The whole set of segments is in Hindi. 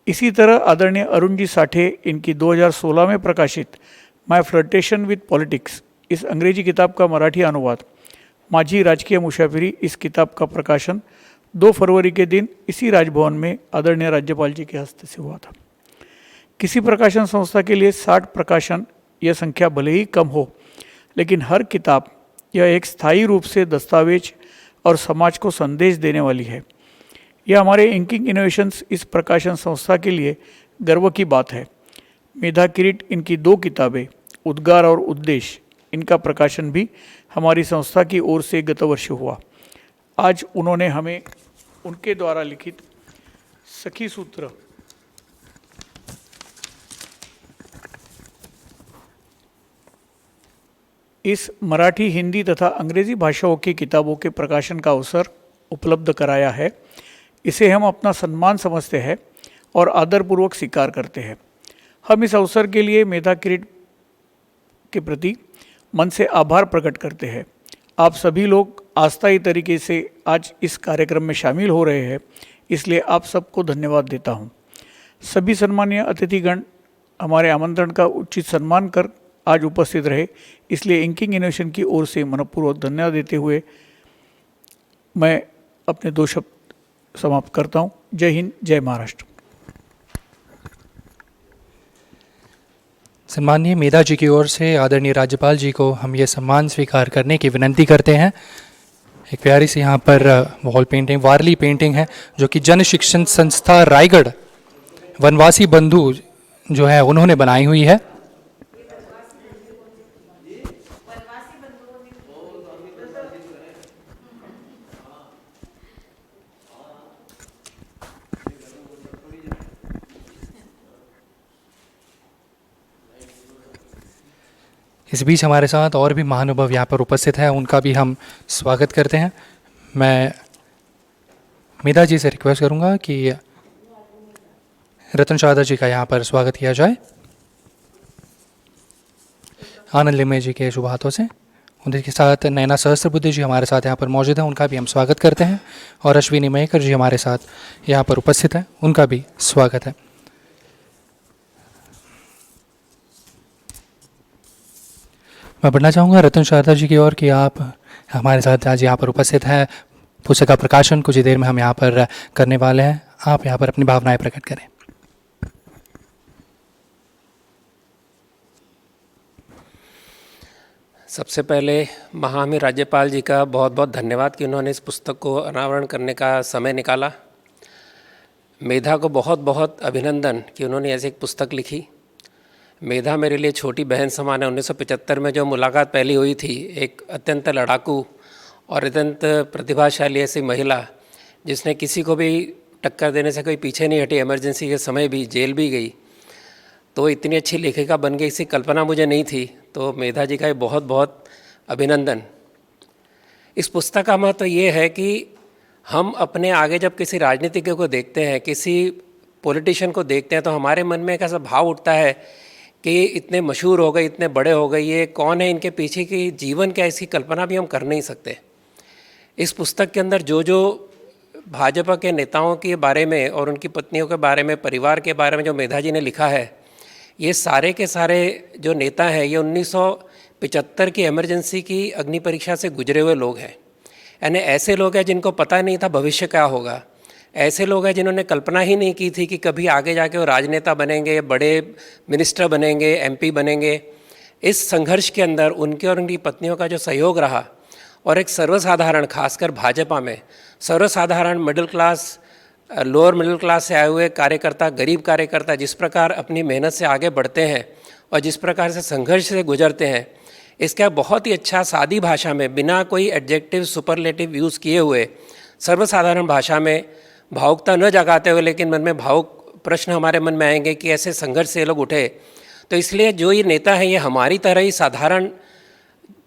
इसी तरह आदरणीय अरुण जी साठे इनकी 2016 में प्रकाशित माय फ्लर्टेशन विद पॉलिटिक्स इस अंग्रेजी किताब का मराठी अनुवाद माझी राजकीय मुसाफिरी इस किताब का प्रकाशन 2 फरवरी के दिन इसी राजभवन में आदरणीय राज्यपाल जी के हस्ते से हुआ था। किसी प्रकाशन संस्था के लिए 60 प्रकाशन यह संख्या भले ही कम हो, लेकिन हर किताब यह एक स्थायी रूप से दस्तावेज और समाज को संदेश देने वाली है। यह हमारे इंकिंग इनोवेशंस इस प्रकाशन संस्था के लिए गर्व की बात है। मेधा किरीट इनकी 2 किताबें उद्गार और उद्देश्य इनका प्रकाशन भी हमारी संस्था की ओर से गत वर्ष हुआ। आज उन्होंने हमें उनके द्वारा लिखित सखी सूत्र इस मराठी, हिंदी तथा अंग्रेजी भाषाओं की किताबों के प्रकाशन का अवसर उपलब्ध कराया है। इसे हम अपना सम्मान समझते हैं और आदरपूर्वक स्वीकार करते हैं। हम इस अवसर के लिए मेधा किरीट के प्रति मन से आभार प्रकट करते हैं। आप सभी लोग अस्थायी तरीके से आज इस कार्यक्रम में शामिल हो रहे हैं, इसलिए आप सबको धन्यवाद देता हूं। सभी सम्मानीय अतिथिगण हमारे आमंत्रण का उचित सम्मान कर आज उपस्थित रहे, इसलिए इंकिंग इनोवेशन की ओर से मनपूर्वक धन्यवाद देते हुए मैं अपने 2 शब्द समाप्त करता हूं। जय हिंद, जय महाराष्ट्र। सम्माननीय मेधा जी की ओर से आदरणीय राज्यपाल जी को हम ये सम्मान स्वीकार करने की विनंती करते हैं। एक प्यारी सी यहाँ पर वॉल पेंटिंग, वारली पेंटिंग है जो कि जन शिक्षण संस्था रायगढ़ वनवासी बंधु जो है उन्होंने बनाई हुई है। इस बीच हमारे साथ और भी महानुभाव यहाँ पर उपस्थित है, उनका भी हम स्वागत करते हैं। मैं मेधा जी से रिक्वेस्ट करूँगा कि रतन शारदा जी का यहाँ पर स्वागत किया जाए आनंद लिम्मे जी के शुभ हाथों से। उनके साथ नैना सहस्त्रबुद्धे जी हमारे साथ यहाँ पर मौजूद हैं, उनका भी हम स्वागत करते हैं। और अश्विनी मयेकर जी हमारे साथ यहाँ पर उपस्थित हैं, उनका भी स्वागत है। मैं बढ़ना चाहूँगा रतन शारदा जी की ओर कि आप हमारे साथ आज यहाँ पर उपस्थित हैं। पुस्तक का प्रकाशन कुछ ही देर में हम यहाँ पर करने वाले हैं। आप यहाँ पर अपनी भावनाएं प्रकट करें। सबसे पहले महामहिम राज्यपाल जी का बहुत बहुत धन्यवाद कि उन्होंने इस पुस्तक को अनावरण करने का समय निकाला। मेधा को बहुत बहुत अभिनंदन कि उन्होंने ऐसी एक पुस्तक लिखी। मेधा मेरे लिए छोटी बहन समान है। 1975 में जो मुलाकात पहली हुई थी, एक अत्यंत लड़ाकू और अत्यंत प्रतिभाशाली ऐसी महिला जिसने किसी को भी टक्कर देने से कोई पीछे नहीं हटी, इमरजेंसी के समय भी जेल भी गई, तो इतनी अच्छी लेखिका बन गई, इसकी कल्पना मुझे नहीं थी। तो मेधा जी का बहुत बहुत अभिनंदन। इस पुस्तक का महत्व ये है कि हम अपने आगे जब किसी राजनीतिज्ञ को देखते हैं, किसी पॉलिटिशियन को देखते हैं, तो हमारे मन में एक ऐसा भाव उठता है कि इतने मशहूर हो गए, इतने बड़े हो गए, ये कौन है, इनके पीछे की जीवन क्या, इसकी कल्पना भी हम कर नहीं सकते। इस पुस्तक के अंदर जो जो भाजपा के नेताओं के बारे में और उनकी पत्नियों के बारे में, परिवार के बारे में जो मेधा जी ने लिखा है, ये सारे के सारे जो नेता हैं ये 1975 की इमरजेंसी की अग्नि परीक्षा से गुजरे हुए लोग हैं। यानी ऐसे लोग हैं जिनको पता नहीं था भविष्य क्या होगा। ऐसे लोग हैं जिन्होंने कल्पना ही नहीं की थी कि कभी आगे जाके वो राजनेता बनेंगे, बड़े मिनिस्टर बनेंगे, एमपी बनेंगे। इस संघर्ष के अंदर उनके और उनकी पत्नियों का जो सहयोग रहा और एक सर्वसाधारण, खासकर भाजपा में सर्वसाधारण middle class, lower middle class से आए हुए कार्यकर्ता, गरीब कार्यकर्ता जिस प्रकार अपनी मेहनत से आगे बढ़ते हैं और जिस प्रकार से संघर्ष से गुजरते हैं, इसका बहुत ही अच्छा सादी भाषा में, बिना कोई एडजेक्टिव सुपरलेटिव यूज़ किए हुए, सर्वसाधारण भाषा में, भावुकता न जगाते हुए, लेकिन मन में भावुक प्रश्न हमारे मन में आएंगे कि ऐसे संघर्ष से लोग उठे। तो इसलिए जो ये नेता हैं ये हमारी तरह ही साधारण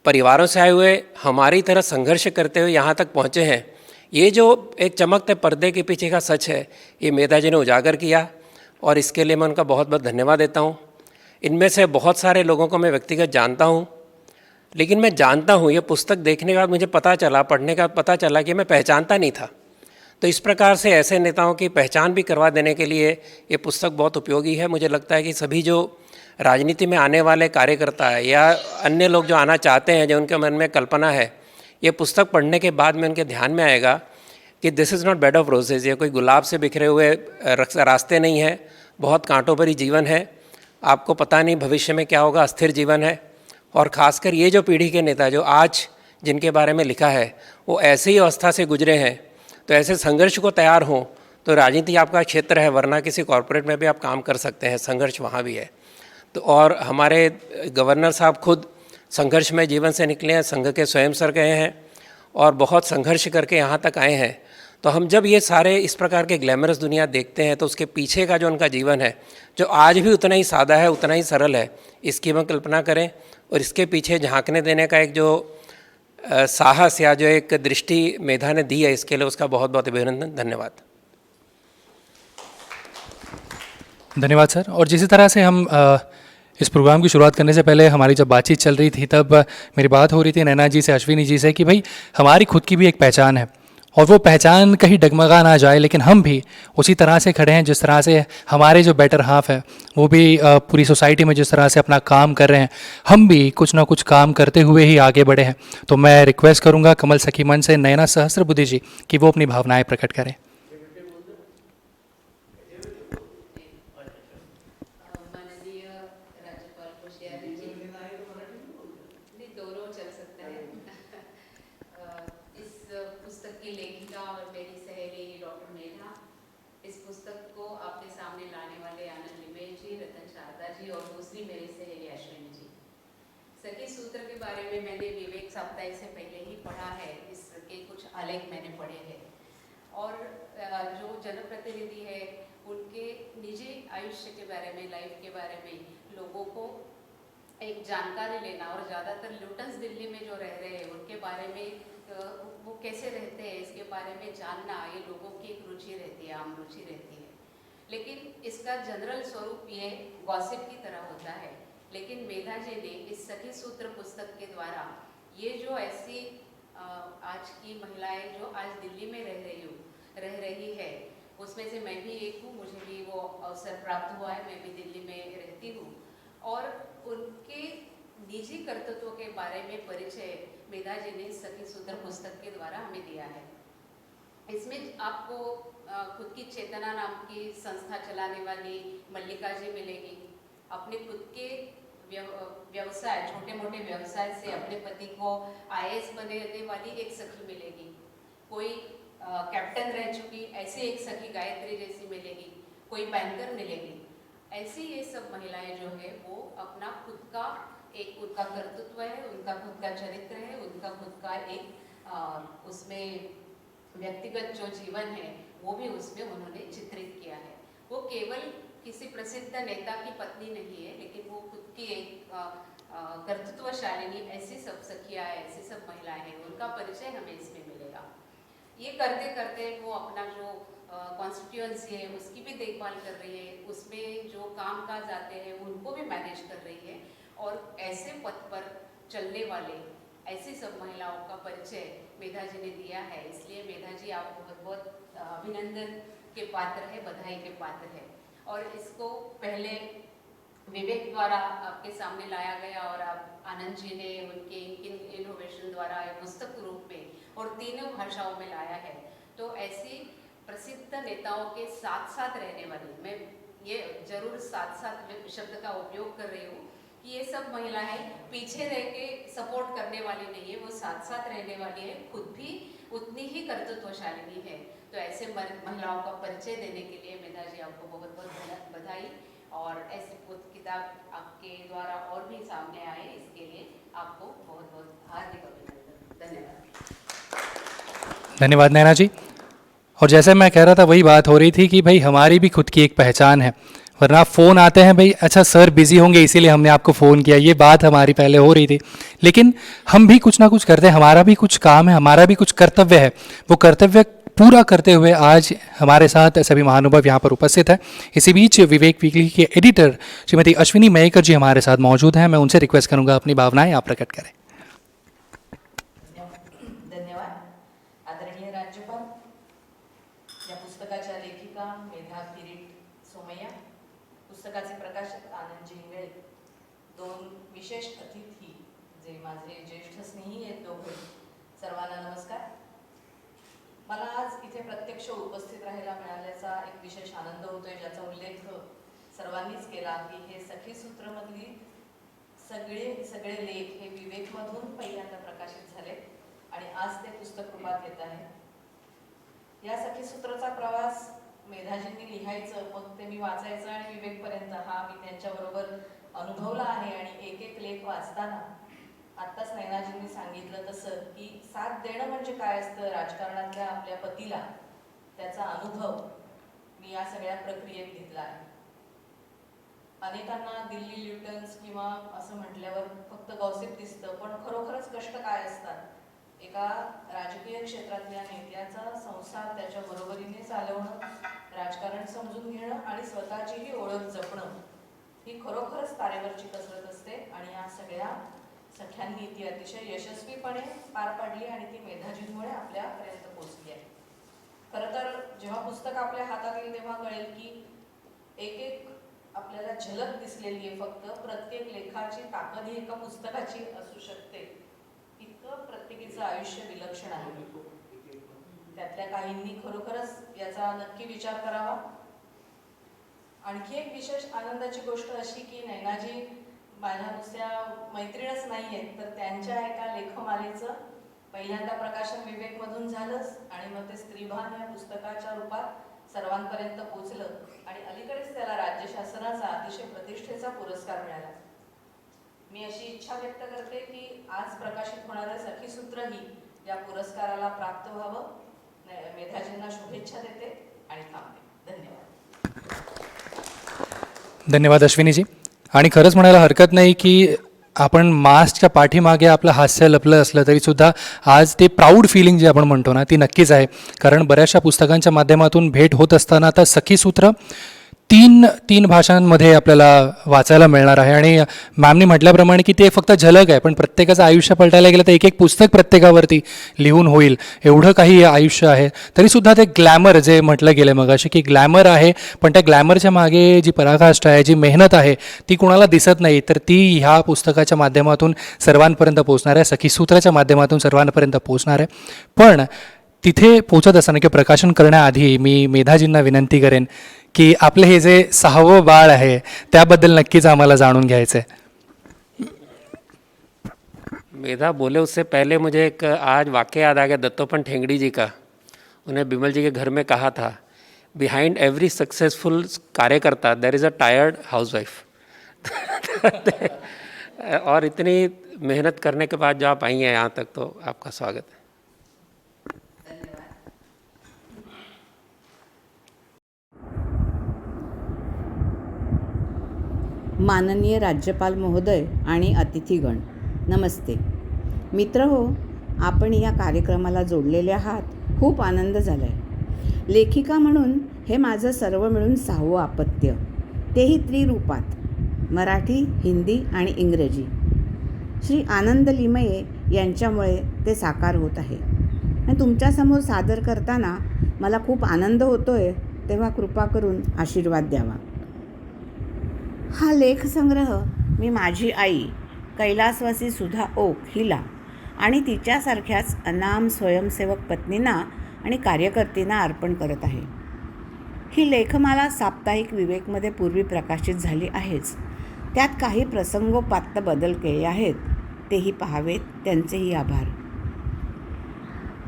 परिवारों से आए हुए, हमारी तरह संघर्ष करते हुए यहाँ तक पहुँचे हैं। ये जो एक चमकते पर्दे के पीछे का सच है, ये मेधा जी ने उजागर किया और इसके लिए मैं उनका बहुत बहुत धन्यवाद देता हूँ। इनमें से बहुत सारे लोगों को मैं व्यक्तिगत जानता हूँ, लेकिन मैं जानता हूँ, ये पुस्तक देखने के बाद मुझे पता चला, पढ़ने का पता चला कि मैं पहचानता नहीं था। तो इस प्रकार से ऐसे नेताओं की पहचान भी करवा देने के लिए ये पुस्तक बहुत उपयोगी है। मुझे लगता है कि सभी जो राजनीति में आने वाले कार्यकर्ता है या अन्य लोग जो आना चाहते हैं, जो उनके मन में कल्पना है, ये पुस्तक पढ़ने के बाद में उनके ध्यान में आएगा कि this is not bed of roses, ये कोई गुलाब से बिखरे हुए रास्ते नहीं है, बहुत कांटों भरी जीवन है, आपको पता नहीं भविष्य में क्या होगा, अस्थिर जीवन है। और ख़ासकर ये जो पीढ़ी के नेता जो आज जिनके बारे में लिखा है वो ऐसे ही अवस्था से गुजरे हैं, तो ऐसे संघर्ष को तैयार हों तो राजनीति आपका क्षेत्र है, वरना किसी कॉरपोरेट में भी आप काम कर सकते हैं, संघर्ष वहाँ भी है। तो और हमारे गवर्नर साहब खुद संघर्षमय जीवन से निकले हैं, संघ के स्वयं सर गए हैं और बहुत संघर्ष करके यहाँ तक आए हैं। तो हम जब ये सारे इस प्रकार के ग्लैमरस दुनिया देखते हैं तो उसके पीछे का जो उनका जीवन है, जो आज भी उतना ही सादा है, उतना ही सरल है, इसकी हम कल्पना करें और इसके पीछे झांकने देने का एक जो साहस या जो एक दृष्टि मेधा ने दी है, इसके लिए उसका बहुत बहुत अभिनंदन, धन्यवाद। धन्यवाद सर। और जिस तरह से हम इस प्रोग्राम की शुरुआत करने से पहले हमारी जब बातचीत चल रही थी तब मेरी बात हो रही थी नैना जी से, अश्विनी जी से कि भाई हमारी खुद की भी एक पहचान है और वो पहचान कहीं डगमगा ना जाए, लेकिन हम भी उसी तरह से खड़े हैं जिस तरह से हमारे जो बेटर हाफ है वो भी पूरी सोसाइटी में जिस तरह से अपना काम कर रहे हैं, हम भी कुछ ना कुछ काम करते हुए ही आगे बढ़े हैं। तो मैं रिक्वेस्ट करूँगा कमल सखी मंच से नैना सहस्त्रबुद्धि जी कि वो अपनी भावनाएँ प्रकट करें। सखी सूत्र के बारे में मैंने विवेक साप्ताहिक से पहले ही पढ़ा है, इसके कुछ आलेख मैंने पढ़े हैं और जो जनप्रतिनिधि है उनके निजी आयुष्य के बारे में, लाइफ के बारे में लोगों को एक जानकारी लेना और ज़्यादातर लुटेंस दिल्ली में जो रह रहे हैं उनके बारे में वो कैसे रहते हैं इसके बारे में जानना, ये लोगों की एक रुचि रहती है, आम रुचि रहती है। लेकिन इसका जनरल स्वरूप ये गॉसिप की तरह होता है। लेकिन मेधा जी ने इस सखी सूत्र पुस्तक के द्वारा ये जो ऐसी आज की महिलाएं जो आज दिल्ली में रह रही है, उसमें से मैं भी एक हूँ, मुझे भी वो अवसर प्राप्त हुआ है, मैं भी दिल्ली में रहती हूँ और उनके निजी कर्तव्यों के बारे में परिचय मेधा जी ने सखी सूत्र पुस्तक के द्वारा हमें दिया है। इसमें आपको खुद की चेतना नाम की संस्था चलाने वाली मल्लिका जी मिलेगी, अपने खुद के व्यवसाय, छोटे मोटे व्यवसाय से अपने पति को IAS बनाने वाली एक सखी मिलेगी, कोई कैप्टन रह चुकी ऐसी एक सखी गायत्री जैसी मिलेगी, कोई बैंकर मिलेगी। ऐसी ये सब महिलाएं जो है वो अपना खुद का एक उनका कर्तृत्व है, उनका खुद का चरित्र है, उनका खुद का एक उसमें व्यक्तिगत जो जीवन है वो भी उसमें उन्होंने चित्रित किया है। वो केवल किसी प्रसिद्ध नेता की पत्नी नहीं है, लेकिन वो खुद की एक कर्तृत्वशालिनी ऐसी सब सखियाँ है, ऐसी सब महिलाएं हैं, उनका परिचय हमें इसमें मिलेगा। ये करते करते वो अपना जो कॉन्स्टिट्यूएंसी है उसकी भी देखभाल कर रही है, उसमें जो काम काज आते हैं उनको भी मैनेज कर रही है और ऐसे पथ पर चलने वाले ऐसी सब महिलाओं का परिचय मेधा जी ने दिया है। इसलिए मेधा जी आप बहुत बहुत अभिनंदन के पात्र है, बधाई के पात्र है। और इसको पहले विवेक द्वारा आपके सामने लाया गया और आप आनंद जी ने उनके इनोवेशन द्वारा पुस्तक रूप में और तीनों भाषाओं में लाया है। तो ऐसी प्रसिद्ध नेताओं के साथ साथ रहने वाली, मैं ये जरूर साथ साथ शब्द का उपयोग कर रही हूँ कि ये सब महिलाएं पीछे रह के सपोर्ट करने वाली नहीं है, वो साथ साथ रहने वाली है, खुद भी उतनी ही कर्तृत्वशालिनी है। तो ऐसे महिलाओं का परिचय देने के लिए मेधा जी आपको बहुत बहुत बधाई और ऐसी किताब आपके द्वारा और भी सामने आए इसके लिए आपको बहुत बहुत हार्दिक अभिनंदन। धन्यवाद। धन्यवाद नैना जी। और जैसे मैं कह रहा था वही बात हो रही थी कि भाई हमारी भी खुद की एक पहचान है, वरना फ़ोन आते हैं भाई अच्छा सर बिज़ी होंगे इसीलिए हमने आपको फ़ोन किया, ये बात हमारी पहले हो रही थी। लेकिन हम भी कुछ ना कुछ करते हैं, हमारा भी कुछ काम है, हमारा भी कुछ कर्तव्य है, वो कर्तव्य पूरा करते हुए आज हमारे साथ सभी महानुभाव यहाँ पर उपस्थित है। इसी बीच विवेक वीकली के एडिटर श्रीमती अश्विनी मयेकर जी हमारे साथ मौजूद हैं। मैं उनसे रिक्वेस्ट करूँगा अपनी भावनाएँ आप प्रकट करें। धन्यवाद। आदरणीय राज्यपाल, या पुस्तकाच्या लेखिका मेधा किरीट सोमय्या, पुस्तकाचे प्रकाशक आनंद इंगळे, दोन विशेष अतिथी जे माझे ज्येष्ठ स्नेही आहेत दोघे, सर्वांना नमस्कार. मला आज इथे प्रत्यक्ष उपस्थित राहायला मिळाल्याचा एक विशेष आनंद होतोय, ज्याचा उल्लेख सर्वांनीच केला की हे सखी सूत्रमधली सगळे लेख हे विवेकमधून पहिल्यांदा प्रकाशित झाले आणि आज ते पुस्तक रूपात येत आहे. या सखी सूत्राचा प्रवास मेधाजींनी लिहायचं, मग ते मी वाचायचं आणि विवेकपर्यंत हा मी त्यांच्याबरोबर अनुभवला आहे. आणि एक एक लेख वाचताना आत्ताच नैनाजींनी सांगितलं तसं की साथ देणं म्हणजे काय असतं राजकारणातल्या आपल्या पतीला, त्याचा अनुभव मी या सगळ्या प्रक्रियेत घेतला आहे. अनेकांना दिल्ली ल्युटन्स किंवा असं म्हटल्यावर फक्त गॉसिप दिसतं, पण खरोखरच कष्ट काय असतात. एका राजकीय क्षेत्रातल्या नेत्याचा संसार त्याच्या बरोबरीने चालवणं, राजकारण समजून घेणं आणि स्वतःचीही ओळख जपणं ही खरोखरच तारेवरची कसरत असते. आणि या सगळ्या सख्यांनी ती अतिशय यशस्वीपणे पार पाडली आणि ती मेधाजींमुळे आपल्यापर्यंत पोहोचली आहे. खरं तर जेव्हा पुस्तक आपल्या हातात येईल तेव्हा कळेल की एक एक आपल्याला झलक दिसलेली आहे. फक्त प्रत्येक लेखाची ताकद ही एका पुस्तकाची असू शकते. इतकं प्रत्येकीचं आयुष्य विलक्षण आहे. त्यातल्या काहींनी खरोखरच याचा नक्की विचार करावा. आणखी एक विशेष आनंदाची गोष्ट अशी की नैनाजी माझ्या नुसत्या मैत्रीणच नाही आहेत, तर त्यांच्या एका लेखमालेचं पहिल्यांदा प्रकाशन विवेकमधून झालंच आणि मग ते स्त्रीभान या पुस्तकाच्या रूपात सर्वांपर्यंत पोचलं आणि अलीकडेच त्याला राज्य शासनाचा अतिशय प्रतिष्ठेचा पुरस्कार मिळाला. मी अशी इच्छा व्यक्त करते की आज प्रकाशित होणारं सखीसूत्रही या पुरस्काराला प्राप्त व्हावं. मेधाजींना शुभेच्छा देते आणि थांबते. धन्यवाद. धन्यवाद अश्विनीजी. आणि खरंच म्हणायला हरकत नाही की आपण मास्कच्या पाठीमागे आपलं हास्य लपलं असलं तरीसुद्धा आज ते प्राऊड फिलिंग जी आपण म्हणतो ना ती नक्कीच आहे. कारण बऱ्याचशा पुस्तकांच्या माध्यमातून भेट होत असताना आता सखीसूत्र तीन भाषांमध्ये आपल्याला वाचायला मिळणार आहे. आणि मॅमनी म्हटल्याप्रमाणे की ते फक्त झलक आहे, पण प्रत्येकाचं आयुष्य पलटायला गेलं तर एक एक पुस्तक प्रत्येकावरती लिहून होईल एवढं काही आयुष्य आहे. तरीसुद्धा ते ग्लॅमर जे म्हटलं गेलं मग अशी की ग्लॅमर आहे, पण त्या ग्लॅमरच्या मागे जी पराकाष्ठा आहे, जी मेहनत आहे ती कुणाला दिसत नाही, तर ती ह्या पुस्तकाच्या माध्यमातून सर्वांपर्यंत पोहोचणार आहे, सखीसूत्राच्या माध्यमातून सर्वांपर्यंत पोहोचणार आहे. पण तिथे पोचत असताना किंवा प्रकाशन करण्याआधी मी मेधाजींना विनंती करेन की आपलं हे जे 6वं बाळ आहे त्याबद्दल नक्कीच आम्हाला जाणून घ्यायचं आहे. मेधा बोले उससे पहले मुझे एक आज वाक़या याद आ गया दत्तोपंत ठेंगड़ी जी का. उन्हें बिमल जी के घर में कहा था, बिहाइंड एवरी सक्सेसफुल कार्यकर्ता there is a tired housewife. और इतनी मेहनत करने के बाद जो आप आई हैं यहाँ तक, तो आपका स्वागत है. माननीय राज्यपाल महोदय आणि अतिथीगण, नमस्ते. मित्रहो, आपण या कार्यक्रमाला जोडलेले आहात. खूप आनंद झाला आहे. लेखिका म्हणून हे माझं सर्व मिळून 6वं अपत्य, तेही त्रिरूपात, मराठी, हिंदी आणि इंग्रजी. श्री आनंद लिमये यांच्यामुळे ते साकार होत आहे. आणि तुमच्यासमोर सादर करताना मला खूप आनंद होतो आहे, तेव्हा कृपा करून आशीर्वाद द्यावा. हा लेखसंग्रह मी माझी आई कैलासवासी सुधा ओक हिला आणि तिच्यासारख्याच अनाम स्वयंसेवक पत्नींना आणि कार्यकर्तींना अर्पण करत आहे. ही लेखमाला साप्ताहिक विवेकमध्ये पूर्वी प्रकाशित झाली आहेच. त्यात काही प्रसंगोपात्त बदल केले आहेत, तेही पाहावेत. त्यांचेही आभार.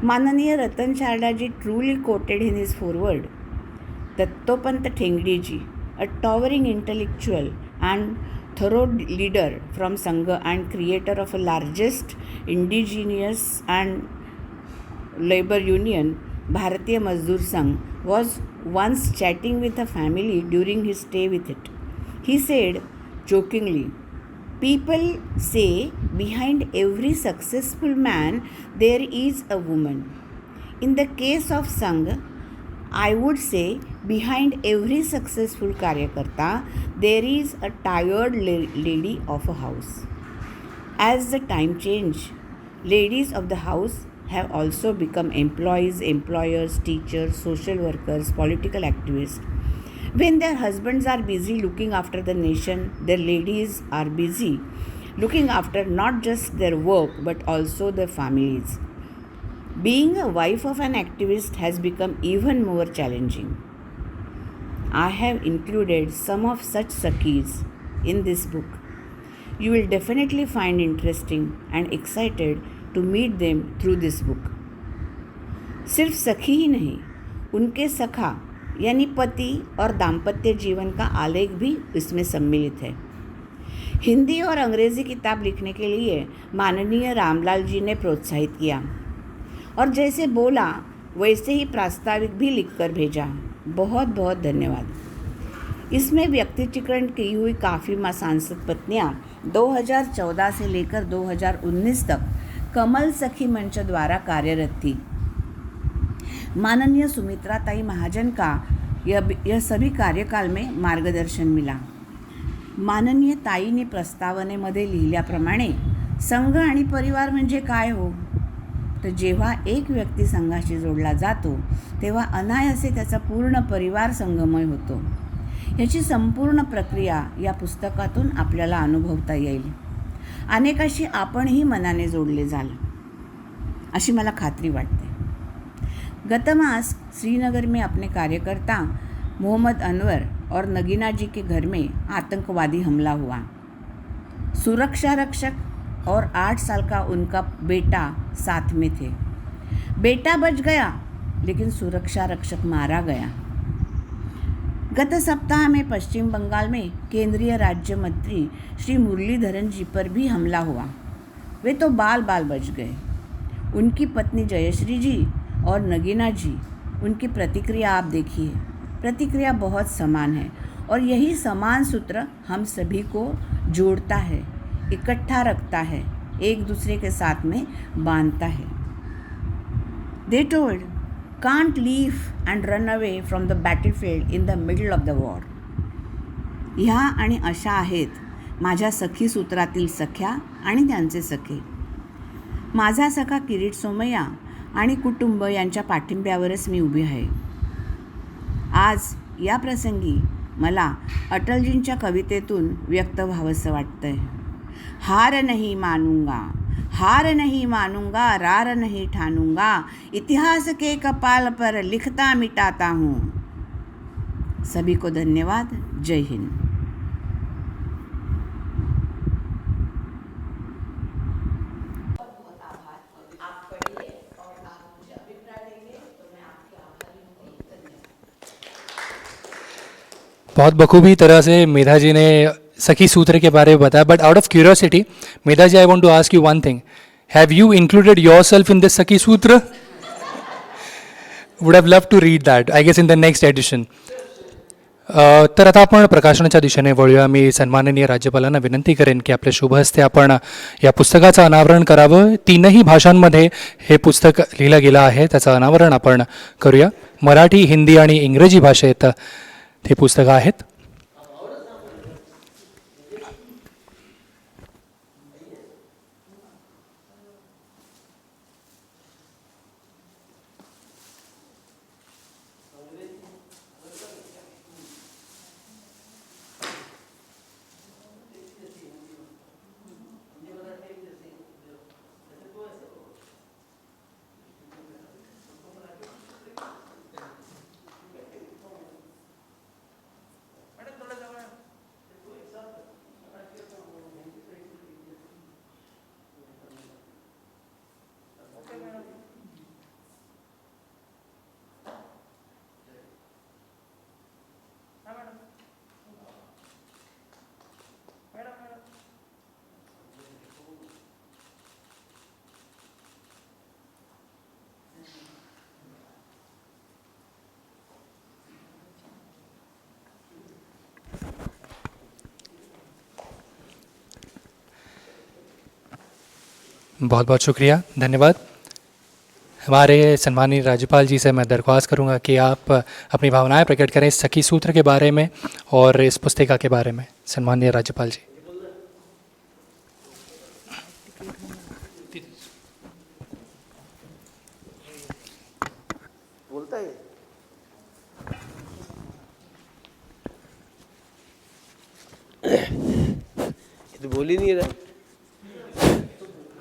माननीय Ratan Shardaji truly quoted in his foreword. Dattopant Thengadiji, a towering intellectual and thorough leader from Sangha and creator of a largest indigenous and labor union, Bharatiya Mazdoor Sangh, was once chatting with a family during his stay with it. He said jokingly, "People say behind every successful man there is a woman. In the case of Sangh, I would say behind every successful karyakarta there is a tired lady of a house. As the time changed, ladies of the house have also become employees, employers, teachers, social workers, political activists. When their husbands are busy looking after the nation, their ladies are busy looking after not just their work but also their families. Being a wife of an activist has become even more challenging. I have included some of such Sakhis in this book. You will definitely find interesting and excited to meet them through this book. सिर्फ सखी ही नहीं, उनके सखा यानी पति और दाम्पत्य जीवन का आलेख भी इसमें सम्मिलित है. हिंदी और अंग्रेज़ी किताब लिखने के लिए माननीय रामलाल जी ने प्रोत्साहित किया और जैसे बोला वैसे ही प्रास्ताविक भी लिखकर भेजा. बहुत बहुत धन्यवाद. इसमें व्यक्तिचित्रण की हुई काफ़ी माँ सांसद पत्नियाँ 2014 से लेकर 2019 तक कमल सखी मंच द्वारा कार्यरत थी. माननीय सुमित्राताई महाजन का यह सभी कार्यकाल में मार्गदर्शन मिला. माननीय ताईने प्रस्तावनेमध्ये लिहिल्याप्रमाणे संघ आणि परिवार म्हणजे काय हो, तर जेव्हा एक व्यक्ती संघाशी जोडला जातो तेव्हा अनायासे त्याचा पूर्ण परिवार संघमय होतो. याची संपूर्ण प्रक्रिया या पुस्तकातून आपल्याला अनुभवता येईल. अनेकाशी आपणही मनाने जोडले जाल अशी मला खात्री वाटते. गत मास श्रीनगर में अपने कार्यकर्ता मोहम्मद अनवर और नगीना जी के घर में आतंकवादी हमला हुआ. सुरक्षा रक्षक और 8 साल का उनका बेटा साथ में थे. बेटा बच गया लेकिन सुरक्षा रक्षक मारा गया. गत सप्ताह में पश्चिम बंगाल में केंद्रीय राज्य मंत्री श्री मुरलीधरन जी पर भी हमला हुआ. वे तो बाल बाल बच गए. उनकी पत्नी जयश्री जी और नगीना जी, उनकी प्रतिक्रिया आप देखिए. प्रतिक्रिया बहुत समान है और यही समान सूत्र हम सभी को जोड़ता है, इकट्ठा रखता है, एक दूसरे के साथ में बांधता है. They told, can't leave and run away from the battlefield in the middle of the war. ह्या आणि अशा आहेत माझ्या सखी सूत्रातील सख्या आणि त्यांचे सखे. माझा सखा किरीट सोमय्या आणि कुटुंब यांच्या पाठिंब्यावरच मी उभी आहे. आज या प्रसंगी मला अटलजींच्या कवितेतून व्यक्त व्हावंसं वाटतंय. हार नहीं मानूंगा, हार नहीं मानूंगा, रार नहीं ठानूंगा, इतिहास के कपाल पर लिखता मिटाता हूँ. सभी को धन्यवाद. जय हिंद. बहुत बखूबी तरह से मेधा जी ने सखी सूत्र के बारे में बताया. But out of curiosity Medha ji, I want to ask you one thing. Have you included yourself in this Sakhi Sutra? Would have love to read that, I guess in the next edition. तर आता आपण प्रकाशनाच्या दिशेने वळूया. मी सन्माननीय राज्यपालांना विनंती करेन की आपल्या शुभ हस्ते आपण या पुस्तकाचं अनावरण करावं. 3ही भाषांमध्ये हे पुस्तक लिहिलं गेलं आहे, त्याचं अनावरण आपण करूया. मराठी, हिंदी आणि इंग्रजी भाषेत हे पुस्तकं आहेत. बहुत बहुत शुक्रिया, धन्यवाद. हमारे सम्मानीय राज्यपाल जी से मैं दरख्वास्त करूंगा कि आप अपनी भावनाएं प्रकट करें इस सखी सूत्र के बारे में और इस पुस्तिका के बारे में. सम्मानीय राज्यपाल जी. ये तो बोल ही नहीं रहा।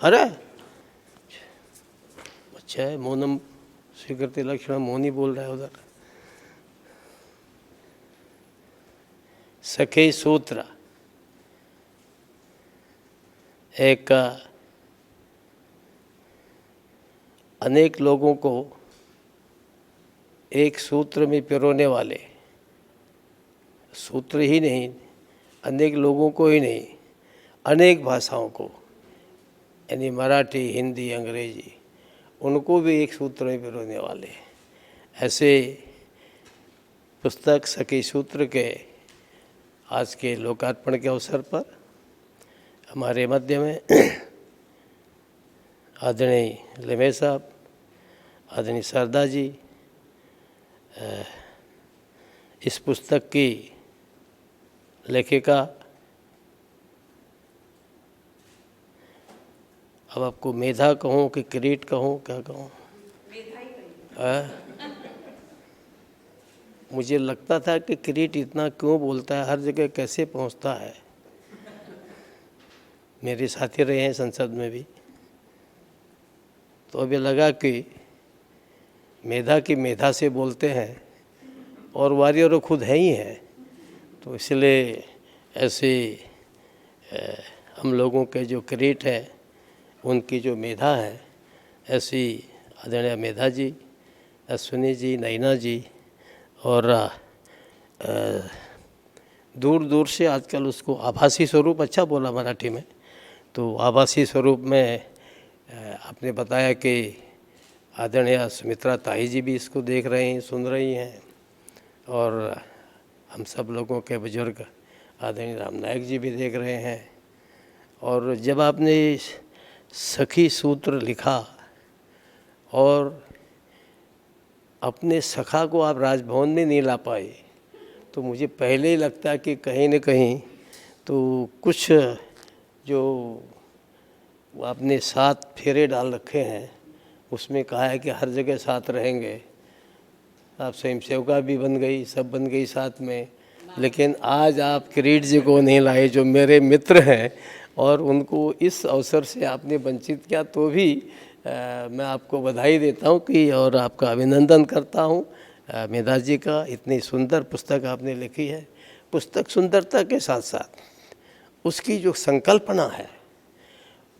अरे अच्छा है, मौनम स्वीकृति लक्षण, मौन ही बोल रहा है उधर। सखे सूत्र एक अनेक लोगों को एक सूत्र में पिरोने वाले, सूत्र ही नहीं, अनेक लोगों को ही नहीं, अनेक भाषाओं को, यानी मराठी, हिंदी, अंग्रेजी, उनको भी एक सूत्र में पिरोने वाले। ऐसे पुस्तक सखी सूत्र के आज के लोकार्पण के अवसर पर हमारे मध्य में आदरणीय लिमे साहब, आदरणीय सरदा जी, इस पुस्तक की लेखिका, अब आपको मेधा कहूँ कि किरीट कहूँ, क्या कहूँ? मुझे लगता था कि किरीट इतना क्यों बोलता है, हर जगह कैसे पहुँचता है। मेरे साथी रहे हैं संसद में भी, तो अभी लगा कि मेधा की मेधा से बोलते हैं और वॉरियर खुद है ही है, तो इसलिए ऐसे हम लोगों के जो किरीट है उनकी जो मेधा है, ऐसी आदरणीय मेधा जी, अश्विनी जी, नैना जी, और दूर दूर से आजकल उसको आभासी स्वरूप, अच्छा बोला मराठी में, तो आभासी स्वरूप में आपने बताया कि आदरणीय सुमित्रा ताई जी भी इसको देख रहे हैं, सुन रही हैं, और हम सब लोगों के बुजुर्ग आदरणीय राम नायक जी भी देख रहे हैं। और जब आपने सखी सूत्र लिखा और अपने सखा को आप राजभवन में नहीं ला पाए, तो मुझे पहले ही लगता कि कहीं न कहीं तो कुछ जो आपने 7 फेरे डाल रखे हैं उसमें कहा है कि हर जगह साथ रहेंगे। आप स्वयं सेवका भी बन गई, सब बन गई साथ में, लेकिन आज आप किरीट जी को नहीं लाए जो मेरे मित्र हैं, और उनको इस अवसर से आपने वंचित किया, तो भी मैं आपको बधाई देता हूं कि, और आपका अभिनंदन करता हूं मेधा जी का। इतनी सुंदर पुस्तक आपने लिखी है। पुस्तक सुंदरता के साथ साथ उसकी जो संकल्पना है,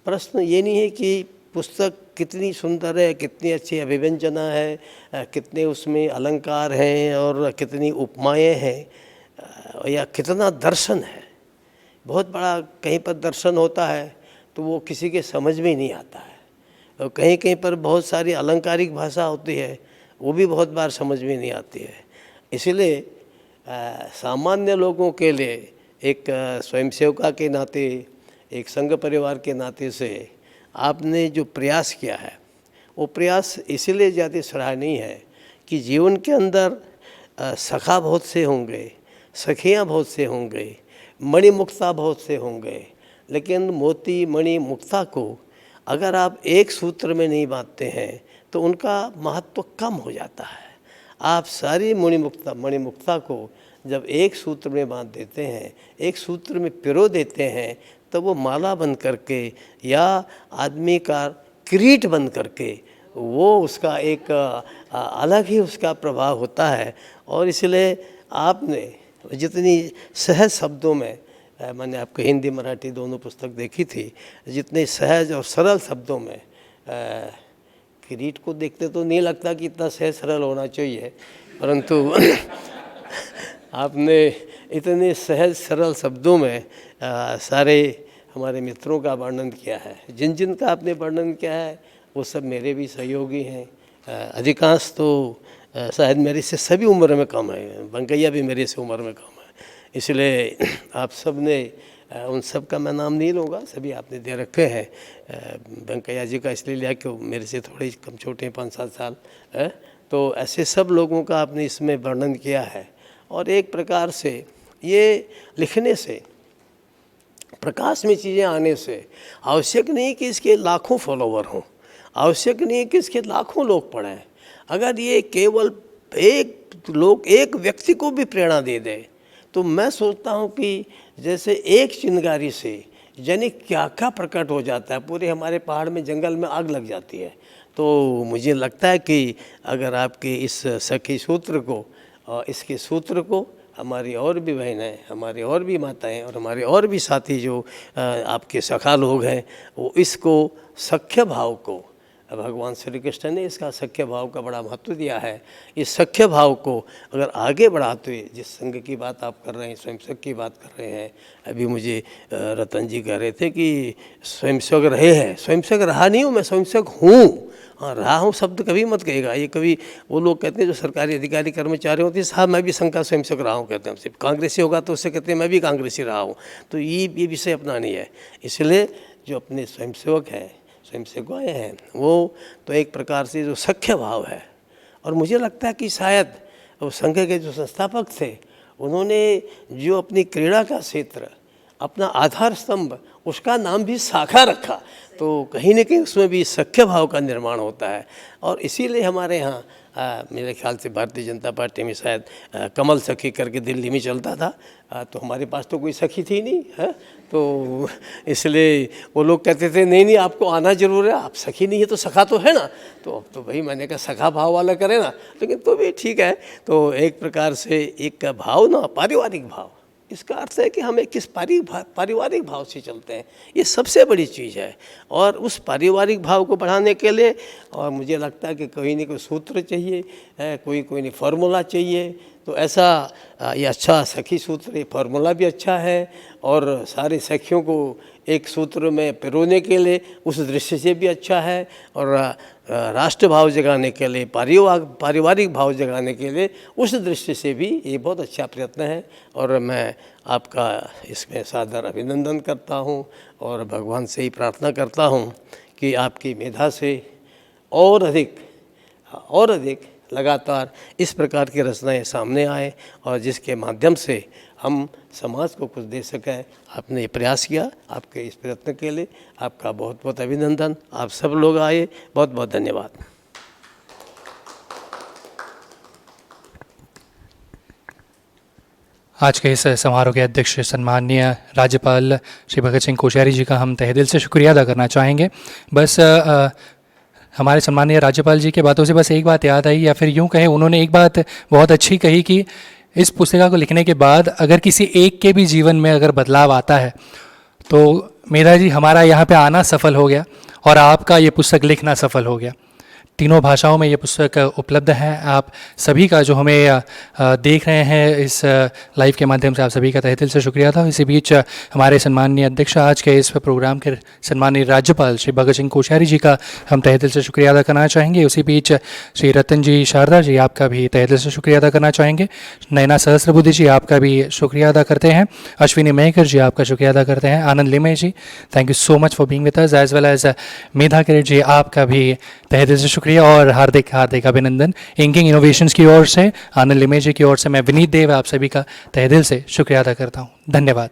प्रश्न ये नहीं है कि पुस्तक कितनी सुंदर है, कितनी अच्छी अभिव्यंजना है, कितने उसमें अलंकार हैं और कितनी उपमाएं हैं, या कितना दर्शन है। बहुत बड़ा कहीं पर दर्शन होता है तो वो किसी के समझ में नहीं आता है, और कहीं कहीं पर बहुत सारी अलंकारिक भाषा होती है, वो भी बहुत बार समझ में नहीं आती है। इसलिए सामान्य लोगों के लिए एक स्वयंसेवका के नाते, एक संघ परिवार के नाते से आपने जो प्रयास किया है, वो प्रयास इसलिए ज़्यादा सराहनीय है कि जीवन के अंदर सखा बहुत से होंगे, सखियाँ बहुत से होंगे, मणिमुक्ता बहुत से होंगे, लेकिन मोती मणि मुक्ता को अगर आप एक सूत्र में नहीं बांधते हैं तो उनका महत्व कम हो जाता है। आप सारी मणिमुक्ता को जब एक सूत्र में बांध देते हैं, एक सूत्र में पिरो देते हैं, तो वो माला बन करके या आदमी का किरीट बन करके वो उसका एक अलग ही उसका प्रभाव होता है। और इसलिए आपने जितनी सहज शब्दों में, मैंने आपको हिंदी मराठी दोनों पुस्तक देखी थी, जितने सहज और सरल शब्दों में, किरीट को देखते तो नहीं लगता कि इतना सहज सरल होना चाहिए, परंतु आपने इतने सहज सरल शब्दों में सारे हमारे मित्रों का वर्णन किया है। जिन जिन का आपने वर्णन किया है वो सब मेरे भी सहयोगी हैं। अधिकांश तो शायद मेरे से सभी उम्र में कम है, वेंकैया भी मेरे से उम्र में कम है, इसलिए आप सब ने, उन सब का मैं नाम नहीं लूँगा, सभी आपने दे रखे हैं। वेंकैया जी का इसलिए लिया कि मेरे से थोड़े कम छोटे हैं, 5-7 साल है, तो ऐसे सब लोगों का आपने इसमें वर्णन किया है। और एक प्रकार से ये लिखने से, प्रकाश में चीज़ें आने से, आवश्यक नहीं कि इसके लाखों फॉलोवर हों, आवश्यक नहीं कि इसके लाखों लोग पढ़ें। अगर ये केवल एक व्यक्ति को भी प्रेरणा दे दे तो मैं सोचता हूँ कि जैसे एक चिंगारी से यानी क्या क्या प्रकट हो जाता है, पूरे हमारे पहाड़ में जंगल में आग लग जाती है। तो मुझे लगता है कि अगर आपके इस सखी सूत्र को और इसके सूत्र को हमारी और भी बहनें, हमारी और भी माताएं और हमारे और भी साथी जो आपके सखा लोग हैं, वो इसको सख्य भाव को, भगवान श्री कृष्ण ने इसका सख्य भाव का बड़ा महत्व दिया है। इस सख्य भाव को अगर आगे बढ़ाते हुए, जिस संघ की बात आप कर रहे हैं, स्वयंसेवक की बात कर रहे हैं, अभी मुझे रतन जी कह रहे थे कि स्वयंसेवक रहे हैं। स्वयंसेवक रहा नहीं हूँ मैं, स्वयंसेवक हूँ। हाँ, रहा हूँ शब्द कभी मत कहेगा। ये कभी वो लोग कहते हैं जो सरकारी अधिकारी कर्मचारी होते हैं, साहब मैं भी संघ का स्वयंसेवक रहा हूँ, कहते हैं हमसे। कांग्रेसी होगा तो उससे कहते हैं मैं भी कांग्रेसी रहा हूँ। तो ये विषय अपना नहीं है। इसलिए जो अपने स्वयंसेवक हैं, स्वयंसेवक हैं, वो तो एक प्रकार से जो सख्य भाव है। और मुझे लगता है कि शायद वो संघ के जो संस्थापक थे, उन्होंने जो अपनी क्रीड़ा का क्षेत्र, अपना आधार स्तंभ, उसका नाम भी शाखा रखा। तो कहीं ना कहीं उसमें भी सख्य भाव का निर्माण होता है। और इसीलिए हमारे यहाँ मेरे ख्याल से भारतीय जनता पार्टी में शायद कमल सखी करके दिल्ली में चलता था। तो हमारे पास तो कोई सखी थी नहीं है, तो इसलिए वो लोग कहते थे नहीं आपको आना जरूर है, आप सखी नहीं है तो सखा तो है ना। तो अब तो भाई मैंने कहा सखा भाव वाला करे ना, लेकिन तो भी ठीक है। तो एक प्रकार से एक भाव ना, पारिवारिक भाव, इसका अर्थ है कि हमें किस पारिवारिक भाव से चलते हैं, ये सबसे बड़ी चीज़ है। और उस पारिवारिक भाव को बढ़ाने के लिए और मुझे लगता है कि कोई न कोई सूत्र चाहिए, कोई नहीं फार्मूला चाहिए। तो ऐसा ये अच्छा सखी सूत्र, ये फार्मूला भी अच्छा है और सारे सखियों को एक सूत्र में पिरोने के लिए उस दृष्टि से भी अच्छा है। और राष्ट्र भाव जगाने के लिए, पारिवारिक भाव जगाने के लिए उस दृष्टि से भी ये बहुत अच्छा प्रयत्न है। और मैं आपका इसमें सादर अभिनंदन करता हूँ और भगवान से ही प्रार्थना करता हूँ कि आपकी मेधा से और अधिक लगातार इस प्रकार की रचनाएं सामने आए और जिसके माध्यम से हम समाज को कुछ दे सकें। आपने ये प्रयास किया, आपके इस प्रयत्न के लिए आपका बहुत बहुत अभिनंदन। आप सब लोग आए, बहुत बहुत धन्यवाद। आज के इस समारोह के अध्यक्ष सम्माननीय राज्यपाल श्री भगत सिंह कोश्यारी जी का हम तहे दिल से शुक्रिया अदा करना चाहेंगे। बस हमारे सम्माननीय राज्यपाल जी के बातों से बस एक बात याद आई, या फिर यूँ कहें उन्होंने एक बात बहुत अच्छी कही कि इस पुस्तिका को लिखने के बाद अगर किसी एक के भी जीवन में अगर बदलाव आता है तो मेधा जी हमारा यहाँ पे आना सफल हो गया और आपका ये पुस्तक लिखना सफल हो गया। तीनों भाषाओं में ये पुस्तक उपलब्ध है। आप सभी का जो हमें देख रहे हैं इस लाइव के माध्यम से, आप सभी का तहे दिल से शुक्रिया था। इसी बीच हमारे सम्माननीय अध्यक्ष, आज के इस प्रोग्राम के सम्माननीय राज्यपाल श्री भगत सिंह कोश्यारी जी का हम तहे दिल से शुक्रिया अदा करना चाहेंगे। उसी बीच श्री रतन जी, शारदा जी, आपका भी तहे दिल से शुक्रिया अदा करना चाहेंगे। नैना सहस्त्रबुद्धि जी, आपका भी शुक्रिया अदा करते हैं। अश्विनी मेहकर जी, आपका शुक्रिया अदा करते हैं। Anand Limaye ji, thank you so much for being with us, as well as Medha Kirit ji, आपका भी तहे दिल से शुक्रिया और हार्दिक अभिनंदन। इंकिंग इनोवेशंस की ओर से, आनंद लिमे जी की ओर से मैं विनीत देव आप सभी का तहे दिल से शुक्रिया अदा करता हूँ। धन्यवाद।